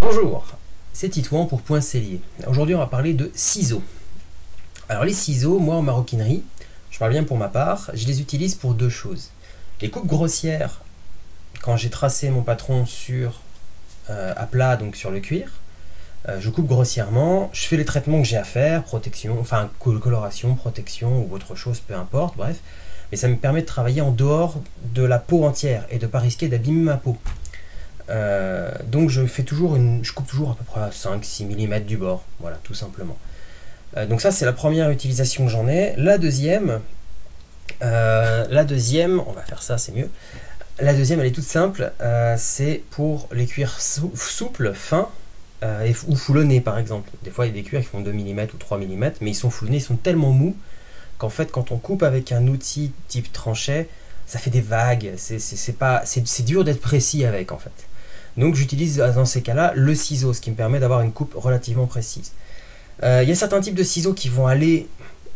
Bonjour, c'est Titouan pour Point Cellier. Aujourd'hui on va parler de ciseaux. Alors les ciseaux, moi en maroquinerie, je parle bien pour ma part, je les utilise pour deux choses. Les coupes grossières, quand j'ai tracé mon patron à plat, donc sur le cuir, je coupe grossièrement, je fais les traitements que j'ai à faire, protection, enfin coloration, protection ou autre chose, peu importe, bref. Mais ça me permet de travailler en dehors de la peau entière et de ne pas risquer d'abîmer ma peau. Donc je coupe toujours à peu près à 5-6 mm du bord, voilà, tout simplement. Donc ça c'est la première utilisation que j'en ai. La deuxième, on va faire ça, c'est mieux. La deuxième, elle est toute simple, c'est pour les cuirs souples, fins, ou foulonnés par exemple. Des fois il y a des cuirs qui font 2 mm ou 3 mm, mais ils sont foulonnés, ils sont tellement mous qu'en fait quand on coupe avec un outil type tranchet, ça fait des vagues, c'est dur d'être précis avec en fait. Donc j'utilise dans ces cas-là le ciseau, ce qui me permet d'avoir une coupe relativement précise. Il y a certains types de ciseaux qui vont aller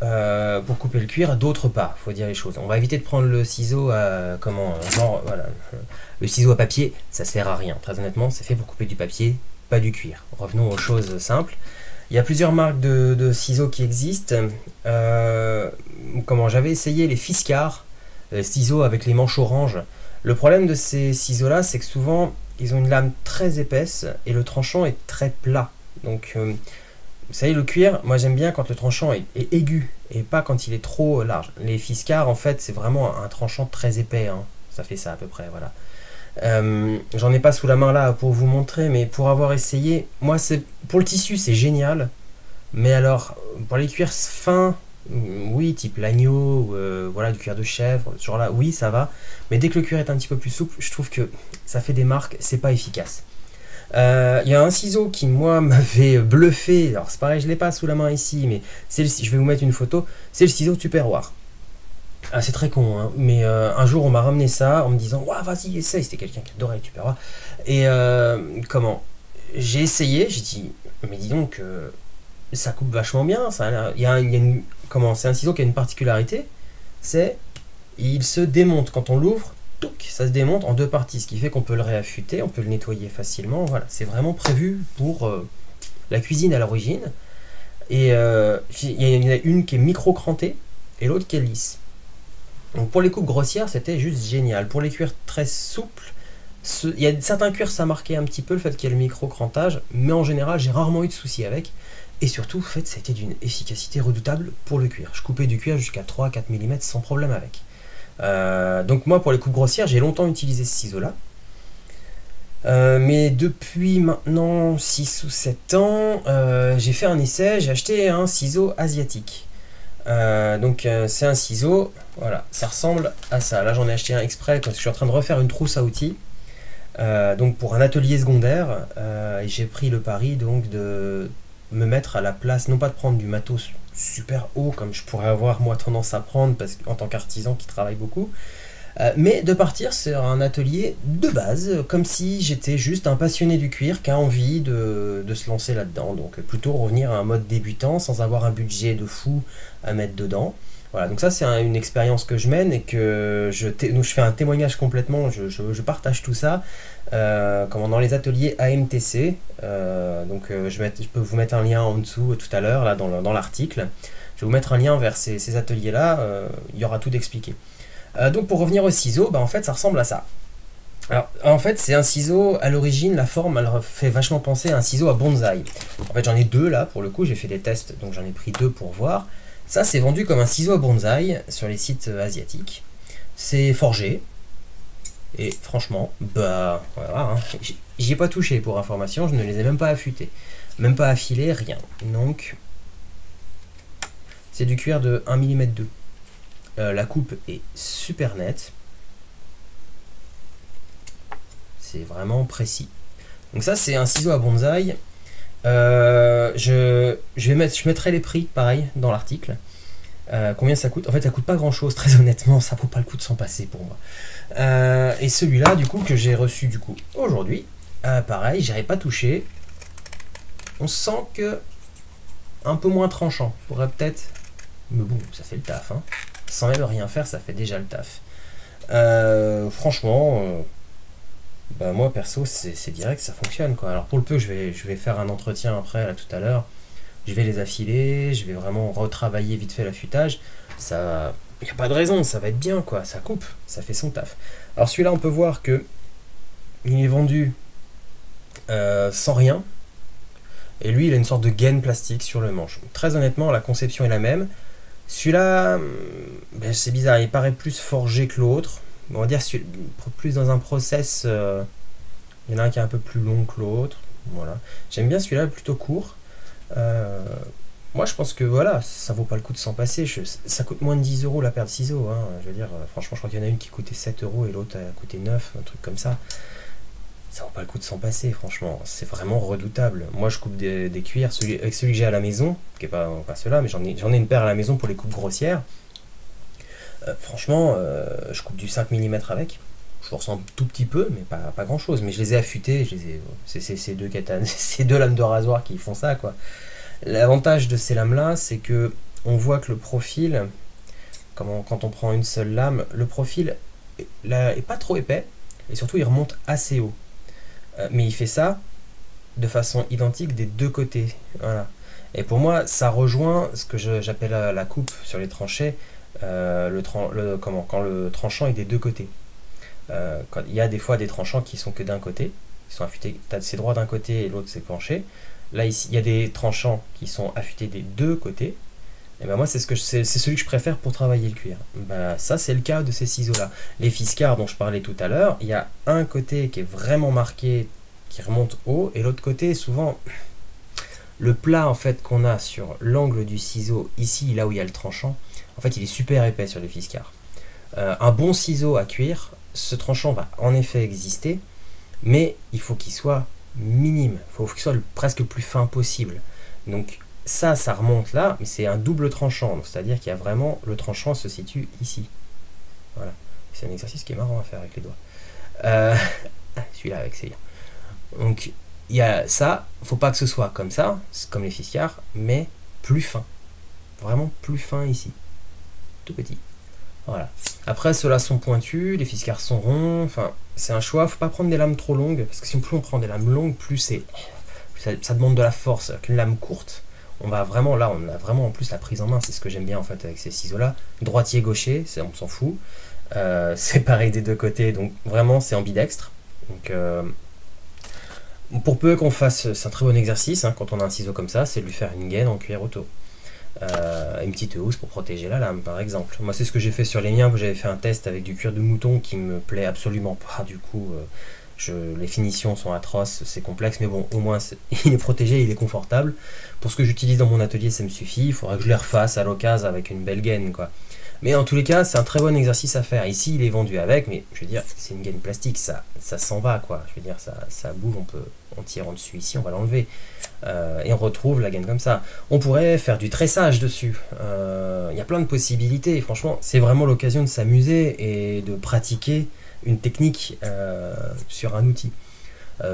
pour couper le cuir, d'autres pas, faut dire les choses. On va éviter de prendre le ciseau voilà, le ciseau à papier, ça sert à rien. Très honnêtement, c'est fait pour couper du papier, pas du cuir. Revenons aux choses simples. Il y a plusieurs marques de ciseaux qui existent. J'avais essayé les Fiskars, ciseaux avec les manches orange. Le problème de ces ciseaux-là, c'est que souvent, ils ont une lame très épaisse et le tranchant est très plat. Donc, vous savez, le cuir, moi j'aime bien quand le tranchant est aigu et pas quand il est trop large. Les Fiskars, en fait, c'est vraiment un tranchant très épais. Hein. Ça fait ça à peu près, voilà. J'en ai pas sous la main là pour vous montrer, mais pour avoir essayé, moi, pour le tissu, c'est génial. Mais alors, pour les cuirs fins, oui, type l'agneau, voilà, du cuir de chèvre, ce genre là, oui, ça va. Mais dès que le cuir est un petit peu plus souple, je trouve que ça fait des marques, c'est pas efficace. Il y a un ciseau qui, moi, m'avait bluffé. Alors, c'est pareil, je l'ai pas sous la main ici, mais je vais vous mettre une photo. C'est le ciseau Tupperware. Ah, c'est très con, hein, mais un jour, on m'a ramené ça en me disant, ouais, vas-y, essaye. C'était quelqu'un qui adorait les Tupperware. Et j'ai essayé, j'ai dit, mais dis donc, ça coupe vachement bien. C'est un ciseau qui a une particularité, c'est il se démonte quand on l'ouvre, ça se démonte en deux parties, ce qui fait qu'on peut le réaffûter, on peut le nettoyer facilement. Voilà, c'est vraiment prévu pour la cuisine à l'origine. Et il y en a une qui est micro-crantée et l'autre qui est lisse. Donc pour les coupes grossières, c'était juste génial. Pour les cuirs très souples, il y a certains cuirs, ça marquait un petit peu le fait qu'il y ait le micro-crantage, mais en général, j'ai rarement eu de soucis avec. Et surtout, en fait, ça a été d'une efficacité redoutable pour le cuir. Je coupais du cuir jusqu'à 3-4 mm sans problème avec. Donc moi, pour les coupes grossières, j'ai longtemps utilisé ce ciseau-là. Mais depuis maintenant 6 ou 7 ans, j'ai fait un essai, j'ai acheté un ciseau asiatique. C'est un ciseau, voilà, ça ressemble à ça. Là, j'en ai acheté un exprès parce que je suis en train de refaire une trousse à outils. Donc pour un atelier secondaire, et j'ai pris le pari donc de me mettre à la place, non pas de prendre du matos super haut comme je pourrais avoir moi tendance à prendre en tant qu'artisan qui travaille beaucoup, mais de partir sur un atelier de base, comme si j'étais juste un passionné du cuir qui a envie de se lancer là-dedans. Donc plutôt revenir à un mode débutant sans avoir un budget de fou à mettre dedans. Voilà, donc ça c'est une expérience que je mène et que donc je fais un témoignage complètement, je partage tout ça dans les ateliers AMTC. Je peux vous mettre un lien en dessous tout à l'heure là dans l'article. Je vais vous mettre un lien vers ces ateliers-là, il y aura tout d'expliqué. Donc pour revenir au ciseau, en fait ça ressemble à ça. Alors en fait c'est un ciseau, à l'origine la forme elle fait vachement penser à un ciseau à bonsaï. En fait j'en ai deux là pour le coup, j'ai fait des tests donc j'en ai pris deux pour voir. Ça, c'est vendu comme un ciseau à bonsaï sur les sites asiatiques. C'est forgé. Et franchement, voilà, hein, j'y ai pas touché pour information, je ne les ai même pas affûtés. Même pas affilés, rien. Donc, c'est du cuir de 1 mm 2. La coupe est super nette. C'est vraiment précis. Donc ça, c'est un ciseau à bonsaï. Je mettrai les prix pareil dans l'article. Combien ça coûte? En fait ça coûte pas grand chose, très honnêtement, ça vaut pas le coup de s'en passer pour moi. Et celui-là du coup que j'ai reçu du coup aujourd'hui, pareil, j'avais pas touché. On sent que un peu moins tranchant, faudrait peut-être, mais bon ça fait le taf, hein. Sans même rien faire ça fait déjà le taf. Franchement Bah moi perso c'est direct, ça fonctionne quoi. Alors pour le peu je vais faire un entretien après là tout à l'heure, je vais les affiler, je vais vraiment retravailler vite fait l'affûtage, ça, y a pas de raison, ça va être bien quoi, ça coupe, ça fait son taf. Alors celui-là on peut voir que il est vendu sans rien, et lui il a une sorte de gaine plastique sur le manche. Très honnêtement la conception est la même. Celui-là, ben, c'est bizarre, il paraît plus forgé que l'autre. On va dire plus dans un process. Il y en a un qui est un peu plus long que l'autre. Voilà. J'aime bien celui-là, plutôt court. Euh, Moi, je pense que voilà, ça vaut pas le coup de s'en passer. Ça coûte moins de 10 euros la paire de ciseaux. Hein. Je veux dire, franchement, je crois qu'il y en a une qui coûtait 7 euros et l'autre a coûté 9, un truc comme ça. Ça vaut pas le coup de s'en passer, franchement. C'est vraiment redoutable. Moi, je coupe des cuirs avec celui que j'ai à la maison, qui est pas ceux-là, mais j'en ai une paire à la maison pour les coupes grossières. Franchement, je coupe du 5 mm avec. Je force un tout petit peu, mais pas grand chose. Mais je les ai affûtés, c'est ces deux katanas, ces deux lames de rasoir qui font ça, quoi. L'avantage de ces lames-là, c'est que on voit que le profil, quand on prend une seule lame, le profil là, est pas trop épais, et surtout il remonte assez haut. Mais il fait ça de façon identique des deux côtés. Voilà. Et pour moi, ça rejoint ce que j'appelle la coupe sur les tranchées, quand le tranchant est des deux côtés. Quand il y a des fois des tranchants qui sont que d'un côté, qui sont affûtés, c'est droit d'un côté et l'autre c'est penché. Là ici, il y a des tranchants qui sont affûtés des deux côtés. Et ben moi c'est celui que je préfère pour travailler le cuir. Ben, ça c'est le cas de ces ciseaux là. Les Fiskars dont je parlais tout à l'heure, il y a un côté qui est vraiment marqué, qui remonte haut, et l'autre côté souvent le plat en fait qu'on a sur l'angle du ciseau ici là où il y a le tranchant, en fait il est super épais sur les Fiskars. Un bon ciseau à cuire, ce tranchant va en effet exister, mais il faut qu'il soit minime, il faut qu'il soit presque le plus fin possible. Donc ça remonte là, mais c'est un double tranchant, c'est-à-dire qu'il y a vraiment, le tranchant se situe ici. Voilà, c'est un exercice qui est marrant à faire avec les doigts. Euh, Celui-là avec c'est bien. Donc il y a ça, faut pas que ce soit comme ça, comme les Fiskars, mais plus fin. Vraiment plus fin ici. Tout petit. Voilà. Après, ceux-là sont pointus, les Fiskars sont ronds, enfin, c'est un choix, faut pas prendre des lames trop longues, parce que si plus on prend des lames longues, plus ça demande de la force. Alors qu'une lame courte, on a vraiment en plus la prise en main, c'est ce que j'aime bien en fait avec ces ciseaux-là. Droitier-gaucher, on s'en fout. C'est pareil des deux côtés, donc vraiment c'est ambidextre. Donc pour peu qu'on fasse, c'est un très bon exercice hein, quand on a un ciseau comme ça, c'est de lui faire une gaine en cuir auto. Une petite housse pour protéger la lame par exemple. Moi c'est ce que j'ai fait sur les miens, j'avais fait un test avec du cuir de mouton qui me plaît absolument pas du coup. Les finitions sont atroces, c'est complexe, mais bon, au moins il est protégé, il est confortable. Pour ce que j'utilise dans mon atelier, ça me suffit. Il faudra que je les refasse à l'occasion avec une belle gaine, quoi. Mais en tous les cas, c'est un très bon exercice à faire. Ici, il est vendu avec, mais je veux dire, c'est une gaine plastique, ça s'en va, quoi. Je veux dire, ça bouge, on tire en dessus ici, on va l'enlever. Et on retrouve la gaine comme ça. On pourrait faire du tressage dessus. Il y a plein de possibilités. Franchement, c'est vraiment l'occasion de s'amuser et de pratiquer une technique sur un outil.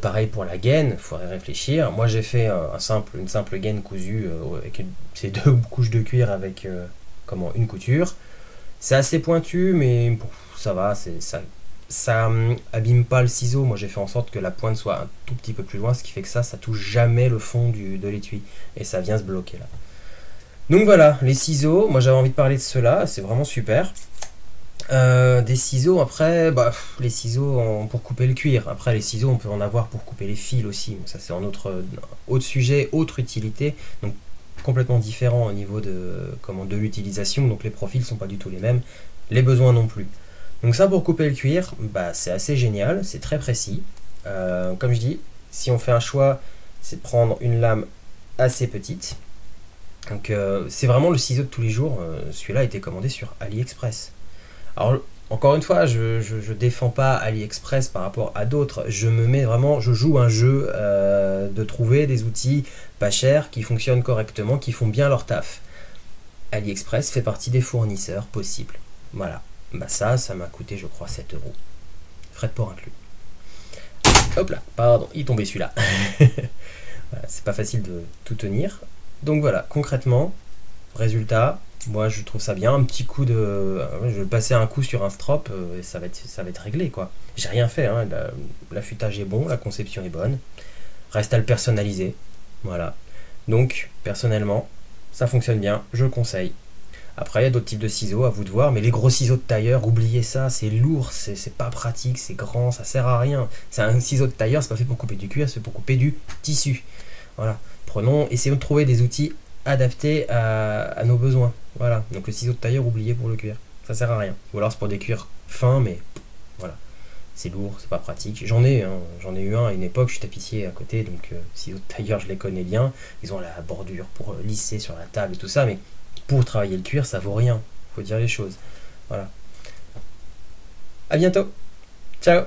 Pareil pour la gaine, il faudrait réfléchir. Moi j'ai fait une simple gaine cousue avec ces deux couches de cuir avec une couture. C'est assez pointu, mais bon, ça va, ça abîme pas le ciseau. Moi j'ai fait en sorte que la pointe soit un tout petit peu plus loin, ce qui fait que ça touche jamais le fond de l'étui. Et ça vient se bloquer là. Donc voilà, les ciseaux, moi j'avais envie de parler de ceux-là, c'est vraiment super. Des ciseaux, après, les ciseaux pour couper le cuir. Après, les ciseaux, on peut en avoir pour couper les fils aussi. Donc ça, c'est un autre sujet, autre utilité. Donc complètement différent au niveau de l'utilisation. Donc les profils sont pas du tout les mêmes, les besoins non plus. Donc ça, pour couper le cuir, c'est assez génial, c'est très précis. Comme je dis, si on fait un choix, c'est de prendre une lame assez petite. Donc c'est vraiment le ciseau de tous les jours. Celui-là a été commandé sur AliExpress. Alors, encore une fois, je défends pas AliExpress par rapport à d'autres. Je joue un jeu de trouver des outils pas chers qui fonctionnent correctement, qui font bien leur taf. AliExpress fait partie des fournisseurs possibles. Voilà. Ça m'a coûté, je crois, 7 euros. Frais de port inclus. Hop là, pardon, il tombait celui-là. Voilà, c'est pas facile de tout tenir. Donc voilà, concrètement, résultat, Moi, je trouve ça bien. Un petit coup de. Je vais passer un coup sur un strop et ça va être réglé, quoi. J'ai rien fait, hein. L'affûtage est bon, la conception est bonne. Reste à le personnaliser. Voilà. Donc, personnellement, ça fonctionne bien. Je le conseille. Après, il y a d'autres types de ciseaux, à vous de voir. Mais les gros ciseaux de tailleur, oubliez ça. C'est lourd, c'est pas pratique, c'est grand, ça sert à rien. C'est un ciseau de tailleur, c'est pas fait pour couper du cuir, c'est fait pour couper du tissu. Voilà. Essayons de trouver des outils adaptés à nos besoins. Voilà. Donc le ciseau de tailleur, oublié pour le cuir. Ça sert à rien. Ou alors c'est pour des cuirs fins, mais voilà. C'est lourd, c'est pas pratique. J'en ai eu un à une époque, je suis tapissier à côté, donc ciseaux de tailleur, je les connais bien. Ils ont la bordure pour lisser sur la table et tout ça, mais pour travailler le cuir, ça vaut rien. Faut dire les choses. Voilà. À bientôt. Ciao.